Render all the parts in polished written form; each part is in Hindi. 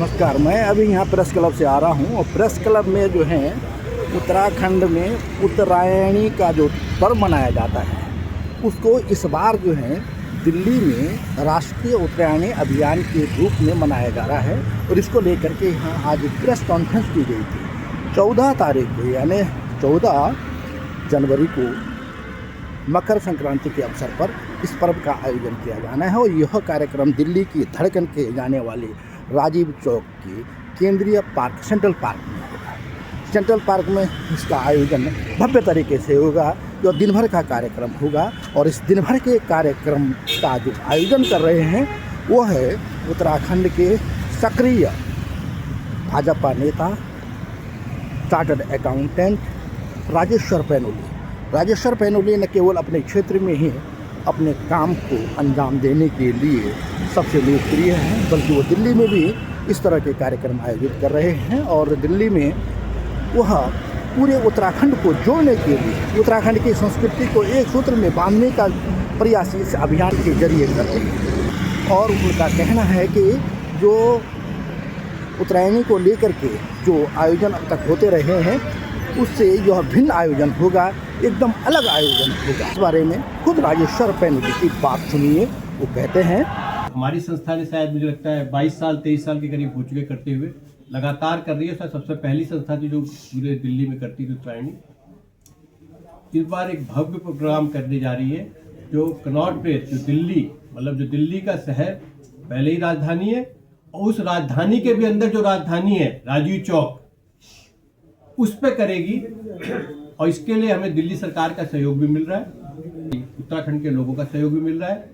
नमस्कार। मैं अभी यहाँ प्रेस क्लब से आ रहा हूँ और प्रेस क्लब में जो है उत्तराखंड में उत्तरायणी का जो पर्व मनाया जाता है उसको इस बार जो है दिल्ली में राष्ट्रीय उत्तरायणी अभियान के रूप में मनाया जा रहा है और इसको लेकर के यहाँ आज प्रेस कॉन्फ्रेंस की गई थी। 14 तारीख को यानी 14 जनवरी को मकर संक्रांति के अवसर पर इस पर्व का आयोजन किया जाना है और यह कार्यक्रम दिल्ली की धड़कन के जाने वाले राजीव चौक के केंद्रीय पार्क सेंट्रल पार्क में होगा। सेंट्रल पार्क में इसका आयोजन भव्य तरीके से होगा जो दिन भर का कार्यक्रम होगा और इस दिन भर के कार्यक्रम का जो आयोजन कर रहे हैं वो है उत्तराखंड के सक्रिय भाजपा नेता चार्टर्ड अकाउंटेंट राजेश्वर पैनोली न केवल अपने क्षेत्र में ही अपने काम को अंजाम देने के लिए सबसे लोकप्रिय हैं बल्कि वो दिल्ली में भी इस तरह के कार्यक्रम आयोजित कर रहे हैं और दिल्ली में वह पूरे उत्तराखंड को जोड़ने के लिए उत्तराखंड की संस्कृति को एक सूत्र में बांधने का प्रयास इस अभियान के जरिए करते हैं। और उनका कहना है कि जो उत्तरायणी को लेकर के जो आयोजन अब तक होते रहे हैं उससे यह भिन्न आयोजन होगा, एकदम अलग आयोजन होगा। इस बारे में खुद राजेश्वर पैनोली की बात सुनिए। वो कहते हैं, हमारी संस्था ने शायद मुझे लगता है 22 साल 23 साल के करीब हो चुके करते हुए लगातार कर रही है। सबसे पहली संस्था थी जो पूरे दिल्ली में करती थी उत्तरायणी। इस बार एक भव्य प्रोग्राम करने जा रही है जो कनॉट प्लेस, जो दिल्ली मतलब जो दिल्ली का शहर पहले ही राजधानी है और उस राजधानी के भी अंदर जो राजधानी है राजीव चौक उस पे करेगी और इसके लिए हमें दिल्ली सरकार का सहयोग भी मिल रहा है, उत्तराखंड के लोगों का सहयोग भी मिल रहा है,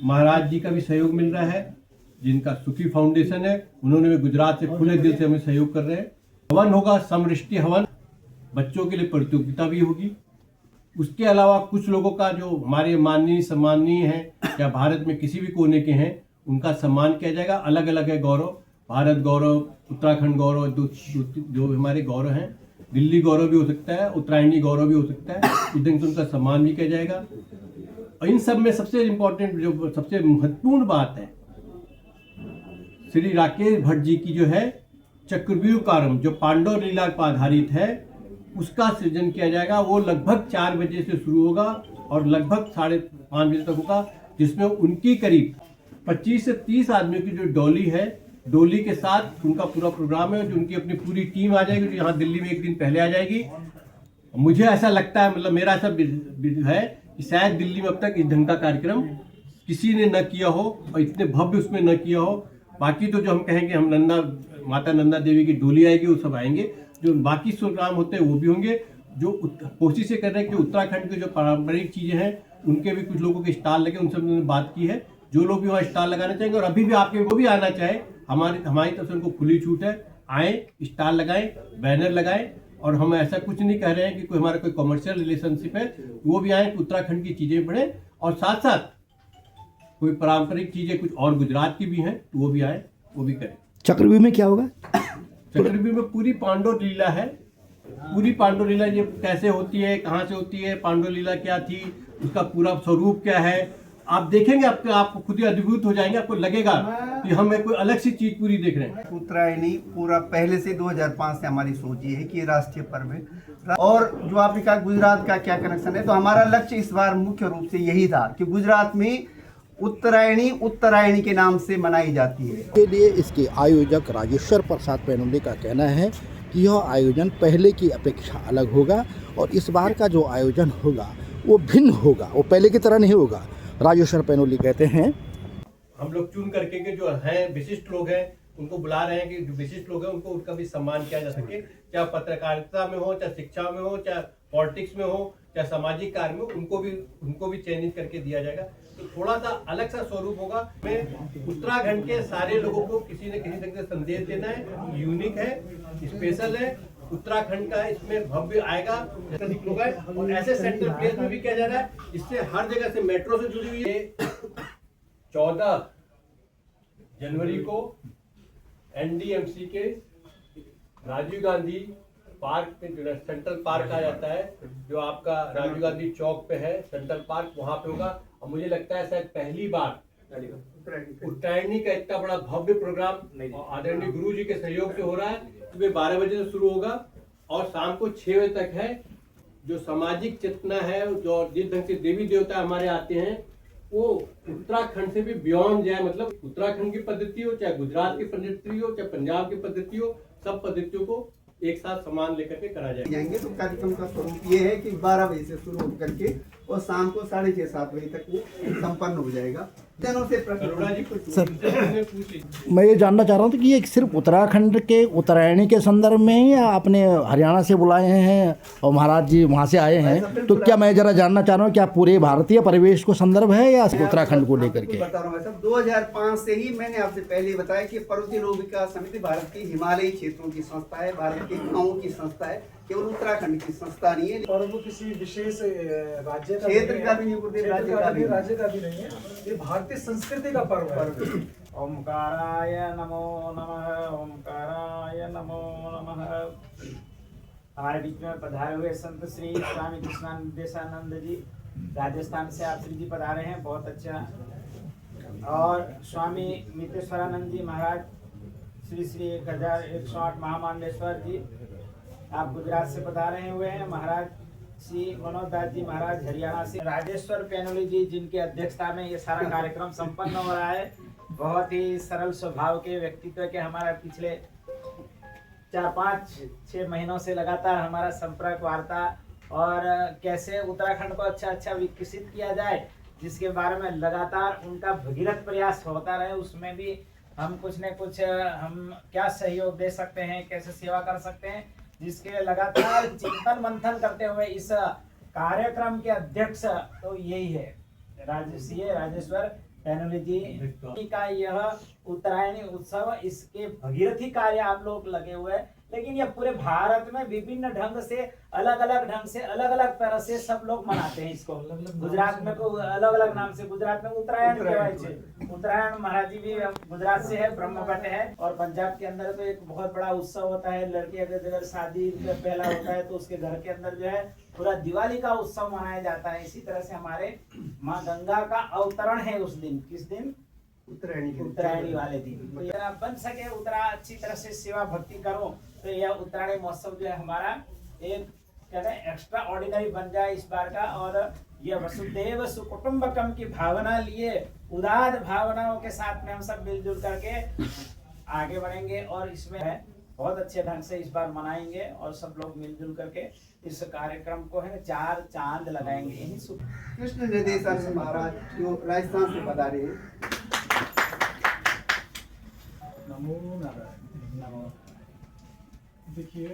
महाराज जी का भी सहयोग मिल रहा है जिनका सुखी फाउंडेशन है, उन्होंने भी गुजरात से खुले दिल से हमें सहयोग कर रहे हैं। हवन होगा, समृष्टि हवन, बच्चों के लिए प्रतियोगिता भी होगी। उसके अलावा कुछ लोगों का जो हमारे माननीय सम्माननीय हैं या भारत में किसी भी कोने के हैं उनका सम्मान किया जाएगा। अलग अलग है गौरव, भारत गौरव, उत्तराखंड गौरव, जो हमारे गौरव हैं, दिल्ली गौरव भी हो सकता है, उत्तरायणी गौरव भी हो सकता है, इस ढंग से उनका सम्मान भी किया जाएगा। और इन सब में सबसे इम्पोर्टेंट जो सबसे महत्वपूर्ण बात है, श्री राकेश भट्ट जी की जो है चक्रव्यूह कारम जो पांडव लीला पर आधारित है उसका सृजन किया जाएगा। वो लगभग 4 बजे से शुरू होगा और लगभग 5:30 बजे तक होगा, जिसमें उनकी करीब 25 से 30 आदमियों की जो डोली है, डोली के साथ उनका पूरा प्रोग्राम है। जो उनकी अपनी पूरी टीम आ जाएगी जो यहाँ दिल्ली में एक दिन पहले आ जाएगी। मुझे ऐसा लगता है, मतलब मेरा ऐसा है कि शायद दिल्ली में अब तक इस ढंग का कार्यक्रम किसी ने न किया हो और इतने भव्य उसमें न किया हो। बाकी तो जो हम कहेंगे हम माता नंदा देवी की डोली आएगी वो सब आएंगे, जो बाकी प्रोग्राम होते हैं वो भी होंगे। जो कोशिश कर रहे हैं कि उत्तराखंड के जो पारंपरिक चीज़ें हैं उनके भी कुछ लोगों के स्टॉल लगे, उनसे हमने बात की है। जो लोग भी वहाँ स्टॉल लगाना चाहेंगे और अभी भी आपके वो भी आना चाहे, हमारी तरफ से उनको खुली छूट है, आए, स्टॉल लगाएं, बैनर लगाएं। और हम ऐसा कुछ नहीं कह रहे हैं कि कोई हमारा कोई कमर्शियल रिलेशनशिप है, वो भी आए, उत्तराखंड की चीज़ें पढ़ें और साथ साथ कोई पारंपरिक चीज़ें कुछ और गुजरात की भी हैं तो वो भी आए, वो भी करें। चक्रव्यूह में क्या होगा? चक्रव्यूह में पूरी पांडव लीला है। पूरी पांडव लीला ये कैसे होती है, कहाँ से होती है, पांडव लीला क्या थी, उसका पूरा स्वरूप क्या है, आप देखेंगे आपको खुद ही अद्भुत हो जाएंगे। आपको लगेगा कि हम कोई अलग सी चीज पूरी देख रहे हैं। उत्तरायणी पूरा पहले से 2005 से हमारी सोच ये है कि ये राष्ट्रीय पर्व है। और जो आपने कहा गुजरात का क्या कनेक्शन है, तो हमारा लक्ष्य इस बार मुख्य रूप से यही था कि गुजरात में उत्तरायणी के नाम से मनाई जाती है। के लिए इसके आयोजक राजेश्वर प्रसाद पैनोली का कहना है कि यह आयोजन पहले की अपेक्षा अलग होगा और इस बार का जो आयोजन होगा वो भिन्न होगा, वो पहले की तरह नहीं होगा। राजेश्वर पैनोली कहते हैं, हम लोग चुन करके के जो हैं विशिष्ट लोग हैं उनको बुला रहे हैं कि जो विशिष्ट लोग हैं उनको उनका भी सम्मान किया जा सके, चाहे पत्रकारिता में हो, चाहे शिक्षा में हो, चाहे पॉलिटिक्स में हो, चाहे सामाजिक कार्य में, उनको भी चयनित करके दिया जाएगा। तो थोड़ा सा अलग सा स्वरूप होगा। मैं उत्तराखंड के सारे लोगों को किसी न किसी तरह से संदेश देना है, यूनिक है, स्पेशल है, उत्तराखंड का इसमें भव्य आएगा लोग है। और ऐसे सेंट्रल प्लेस में भी किया जा रहा है, इससे हर जगह से मेट्रो से जुड़ी हुई है। 14 जनवरी को एनडीएमसी के राजीव गांधी पार्क में जो सेंट्रल पार्क आ जाता है, जो आपका राजीव गांधी चौक पे है सेंट्रल पार्क, वहां पे होगा। और मुझे लगता है शायद पहली बार उत्तरायणी का इतना बड़ा भव्य प्रोग्राम आदरणीय गुरु जी के सहयोग से हो रहा है। सुबह 12 बजे से शुरू होगा और शाम को 6 बजे तक है। जो सामाजिक चेतना है, जो जिस ढंग से देवी देवता हमारे आते हैं, वो उत्तराखंड से भी बियॉन्ड जाए। मतलब उत्तराखंड की पद्धति हो, चाहे गुजरात की पद्धति हो, चाहे पंजाब की पद्धति हो, सब पद्धतियों को एक साथ समान लेकर के करा जाएंगे। तो कार्यक्रम का स्वरूप ये है कि 12 बजे से शुरू होकर के और शाम को 6:30-7 बजे तक वो संपन्न हो जाएगा। जनों से मैं ये जानना चाह रहा हूँ कि ये सिर्फ उत्तराखंड के उत्तरायणी के संदर्भ में ही, या आपने हरियाणा से बुलाए हैं और महाराज जी वहाँ से आए हैं, तो क्या मैं जरा जानना चाह रहा हूँ क्या पूरे भारतीय परिवेश को संदर्भ है या उत्तराखंड को लेकर के? बता रहा हूँ सर, 2005 से ही मैंने आपसे पहले बताया कि पर्वतीय लोक विकास समिति भारत की हिमालयी क्षेत्रों की संस्था है, भारत के गाँवों की संस्था है, केवल उत्तराखंड की संस्था नहीं है। और वो किसी विशेष राज्य का क्षेत्र का भी नहीं, राज्य का भी नहीं है, ये भारतीय संस्कृति का पर्व है। ओमकाराय नमो नमः, ओमकाराय नमो नमः। हमारे बीच में पधारे हुए संत श्री स्वामी कृष्णानंदेशानंद जी राजस्थान से आप श्री जी पधारे हैं, बहुत अच्छा। और स्वामी मितेश्वरानंद जी महाराज श्री श्री 1108 महामांडेश्वर जी आप गुजरात से पधारे हुए हैं। महाराज श्री मनोज दास जी महाराज हरियाणा से। राजेश्वर पैनोली जी जिनके अध्यक्षता में ये सारा कार्यक्रम संपन्न हो रहा है, बहुत ही सरल स्वभाव के व्यक्तित्व के। हमारा पिछले 4-5-6 महीनों से लगातार हमारा संपर्क वार्ता और कैसे उत्तराखंड को अच्छा विकसित किया जाए, जिसके बारे में लगातार उनका भगीरथ प्रयास होता रहे। उसमें भी हम कुछ न कुछ हम क्या सहयोग दे सकते हैं, कैसे सेवा कर सकते हैं, जिसके लगातार चिंतन मंथन करते हुए इस कार्यक्रम के अध्यक्ष तो यही है राजेश्वर पैनोली जी का यह उत्तरायणी उत्सव। इसके भगीरथी कार्य आप लोग लगे हुए हैं, लेकिन यह पूरे भारत में विभिन्न ढंग से अलग अलग तरह से सब लोग मनाते हैं इसको। गुजरात में को अलग अलग नाम से, गुजरात में उत्तरायण उत्तरायण महाराज जी भी गुजरात से है, ब्रह्मभट्ट है। और पंजाब के अंदर तो एक बहुत बड़ा उत्सव होता है, लड़की अगर शादी पहला होता है तो उसके घर के अंदर जो है पूरा दिवाली का उत्सव मनाया जाता है। इसी तरह से हमारे माँ गंगा का अवतरण है उस दिन। किस दिन? उत्तरायणी वाले दिन। तो यह बन सके उतरा अच्छी तरह से सेवा भक्ति करो, तो यह उत्तरायणी महोत्सव जो है हमारा एक कहते हैं एक्स्ट्रा ऑर्डिनरी बन जाए इस बार का। और यह वसुदेव सुकुटुंबकम की भावना लिए, उदार भावनाओं के साथ में हम सब मिलजुल करके आगे बढ़ेंगे और इसमें है बहुत अच्छे ढंग से इस बार मनाएंगे और सब लोग मिलजुल करके इस कार्यक्रम को है 4 चांद लगाएंगे। कृष्णानंदेशानंद महाराज जो राजस्थान से पधारे हैं। नमो नारायण। देखिए,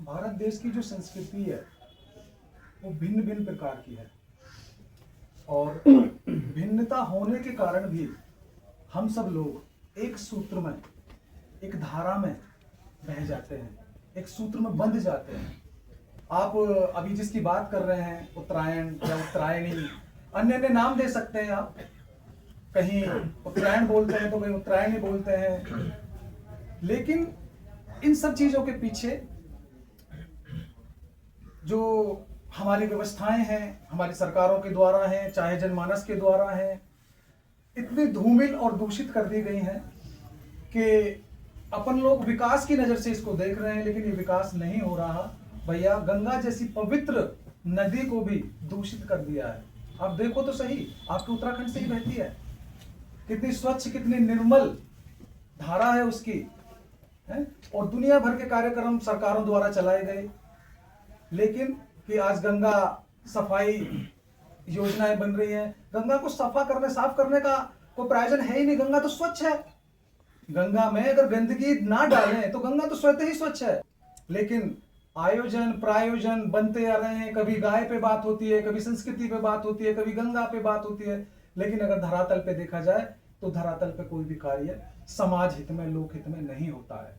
भारत देश की जो संस्कृति है वो भिन्न भिन्न प्रकार की है और भिन्नता होने के कारण भी हम सब लोग एक सूत्र में, एक धारा में बह जाते हैं, एक सूत्र में बंध जाते हैं। आप अभी जिसकी बात कर रहे हैं उत्तरायण या उत्तरायणी, अन्य नाम दे सकते हैं आप। कहीं उत्तरायण बोलते हैं तो कहीं उत्तरायणी बोलते हैं, लेकिन इन सब चीजों के पीछे जो हमारी व्यवस्थाएं हैं, हमारी सरकारों के द्वारा हैं, चाहे जनमानस के द्वारा हैं, इतनी धूमिल और दूषित कर दी गई हैं कि अपन लोग विकास की नजर से इसको देख रहे हैं, लेकिन ये विकास नहीं हो रहा। भैया, गंगा जैसी पवित्र नदी को भी दूषित कर दिया है। आप देखो तो सही, आपके उत्तराखंड से ही बहती है, कितनी स्वच्छ, कितनी निर्मल धारा है उसकी, है? और दुनिया भर के कार्यक्रम सरकारों द्वारा चलाए गए, लेकिन कि आज गंगा सफाई योजनाएं बन रही हैं। गंगा को साफ करने का कोई प्रयोजन है ही नहीं। गंगा तो स्वच्छ है। गंगा में अगर गंदगी ना डालें तो गंगा तो स्वतः ही स्वच्छ है, लेकिन आयोजन प्रायोजन बनते आ रहे हैं। कभी गाय पे बात होती है, कभी संस्कृति पे बात होती है, कभी गंगा पे बात होती है, लेकिन अगर धरातल पे देखा जाए तो धरातल पे कोई भी कार्य समाज हित में, लोक हित में नहीं होता है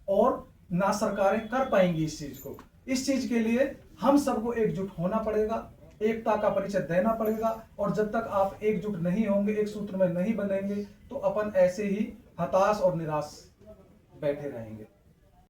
और ना सरकारें कर पाएंगी इस चीज को। इस चीज के लिए हम सबको एकजुट होना पड़ेगा, एकता का परिचय देना पड़ेगा। और जब तक आप एकजुट नहीं होंगे, एक सूत्र में नहीं बनेंगे, तो अपन ऐसे ही हताश और निराश बैठे रहेंगे।